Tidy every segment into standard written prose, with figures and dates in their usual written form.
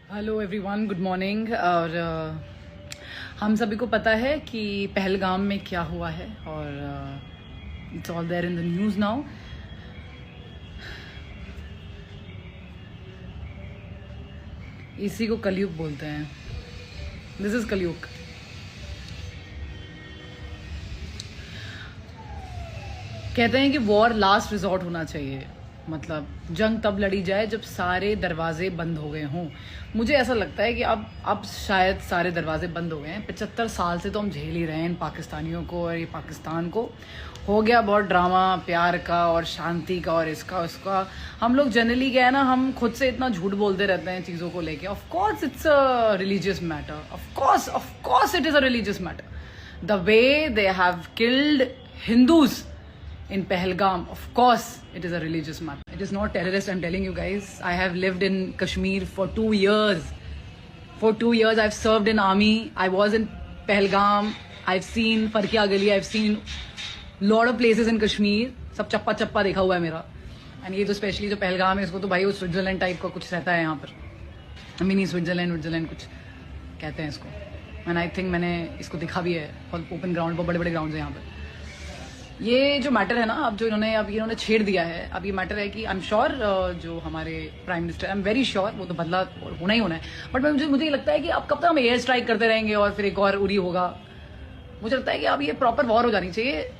Hello everyone, good morning. और हम सभी को पता है कि पहलगाम में क्या हुआ है और it's all there in the news now. इसी को कलयुग बोलते हैं। दिस इज कलयुग। कहते हैं कि वॉर लास्ट रिजॉर्ट होना चाहिए, मतलब जंग तब लड़ी जाए जब सारे दरवाजे बंद हो गए हों। मुझे ऐसा लगता है कि अब शायद सारे दरवाजे बंद हो गए हैं। 75 साल से तो हम झेल ही रहे हैं इन पाकिस्तानियों को और ये पाकिस्तान को। हो गया बहुत ड्रामा प्यार का और शांति का और इसका उसका। हम लोग जनरली क्या है ना, हम खुद से इतना झूठ बोलते रहते हैं चीज़ों को लेके। Of course it's a religious matter, of course it is a religious matter. The way they have killed Hindus in Pahalgam, of course it is a religious matter. It is not terrorist, I'm telling you guys. I have lived in Kashmir for 2 years. For 2 years I've served in army. I was in Pahalgam. I've seen Farkia Gali. I've seen lot of places in Kashmir. सब चप्पा चप्पा देखा हुआ है मेरा। And ये तो specially जो पहलगाम है, इसको तो भाई वो स्विट्जरलैंड टाइप का कुछ रहता है यहाँ पर। मिनी स्विट्जरलैंड कुछ कहते हैं इसको। एंड आई थिंक मैंने इसको देखा भी है ओपन ग्राउंड पर, बड़े बड़े ग्राउंड है यहाँ पर। ये जो मैटर है ना, अब जो इन्होंने छेड़ दिया है, अब ये मैटर है कि आई एम श्योर जो हमारे prime minister, I am very sure वो तो बदला होना ही होना है। बट मुझे ये लगता है कि अब कब तक हम एयर स्ट्राइक करते रहेंगे और फिर एक और उरी होगा। मुझे लगता है कि अब ये प्रॉपर वॉर हो जानी चाहिए,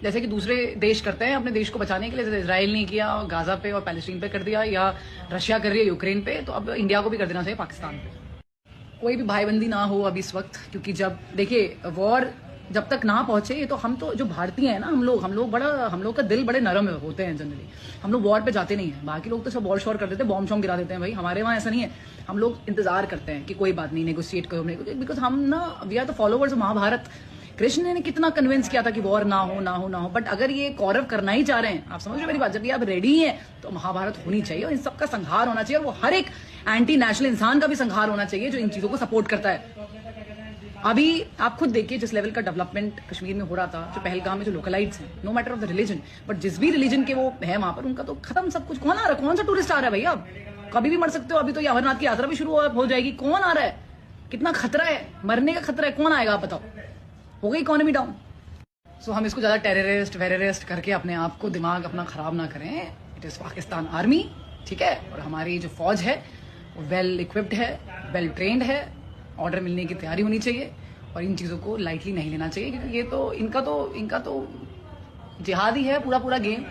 जैसे कि दूसरे देश करते हैं अपने देश को बचाने के लिए। जैसे इसराइल ने किया गाजा पे और पैलेस्टीन पे कर दिया, या रशिया कर रही है यूक्रेन पे, तो अब इंडिया को भी कर देना चाहिए पाकिस्तान पे। कोई भी भाईबंदी ना हो अभी इस वक्त, क्योंकि जब देखिए वॉर जब तक ना पहुंचे, ये तो हम तो जो भारतीय हैं ना, हम लोग का दिल बड़े नरम होते हैं जनरली। हम लोग वॉर पे जाते नहीं है। बाकी लोग तो सब वॉर शॉर कर देते हैं, बॉम्ब शॉम्ब गिरा देते हैं। भाई हमारे वहाँ ऐसा नहीं है। हम लोग इंतजार करते हैं कि कोई बात नहीं, नेगोशिएट करो, बिकॉज हम ना we are the followers of Mahabharat. Krishna ने कितना कन्विंस किया था कि वॉर ना हो। बट अगर ये कौरव करना ही चाह रहे हैं, आप समझ रहे मेरी बात, जब ये आप रेडी हैं तो महाभारत होनी चाहिए और इन सबका संहार होना चाहिए। और वो हर एक एंटी नेशनल इंसान का भी संहार होना चाहिए जो इन चीजों को सपोर्ट करता है। अभी आप खुद देखिए जिस लेवल का डेवलपमेंट कश्मीर में हो रहा था, जो पहलगाम में जो लोकलाइट्स हैं, no matter of the religion, but जिस भी रिलीजन के वो है वहां पर, उनका तो खत्म सब कुछ। कौन आ रहा है? कौन सा टूरिस्ट आ रहा है भैया? अब कभी भी मर सकते हो। अभी तो ये अमरनाथ की यात्रा भी शुरू हो जाएगी। कौन आ रहा है? कितना खतरा है, मरने का खतरा है। कौन आएगा आप बताओ? हो गई इकोनॉमी डाउन। सो हम इसको ज्यादा टेररिस्ट करके अपने आप को दिमाग अपना खराब ना करें। इट इज पाकिस्तान आर्मी, ठीक है, और हमारी जो फौज है वो वेल इक्विप्ड है, वेल ट्रेंड है। ऑर्डर मिलने की तैयारी होनी चाहिए और इन चीज़ों को लाइटली नहीं लेना चाहिए, क्योंकि ये तो इनका तो जिहाद ही है पूरा गेम।